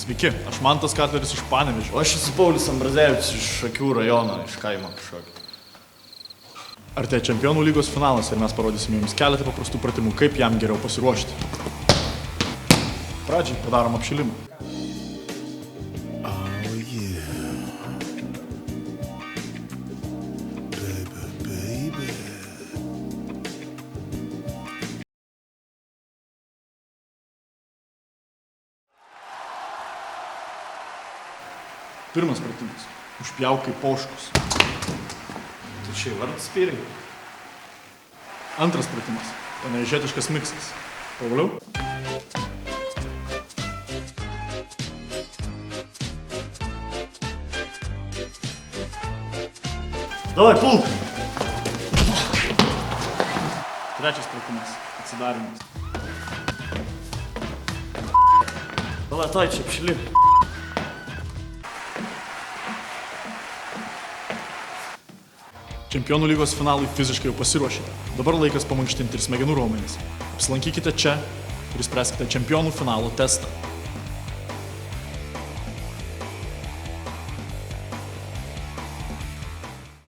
Sveiki, aš Mantas Kartleris iš Panevėžio. O aš esu Paulius Ambrazevičius iš Šakių rajono, iš kaimo kažkokio. Artėja Čempionų lygos finalas ir mes parodysime jums keletą paprastų pratimų, kaip jam geriau pasiruošti. Pradžiai padarom apšilimą. Pirmas pratimas. Užpjauk kaip ožkus. Tai čia įvardas spyriai. Antras pratimas. Panevėžietiškas miksas. Pauliau. Davai, pulk! Trečias pratimas. Atsidarimas. Davai, tai čia apšili. Čempionų lygos finalui fiziškai jau pasiruošite. Dabar laikas pamankštinti ir smegenų raumenis. Apsilankykite čia ir spręskite čempionų finalo testą.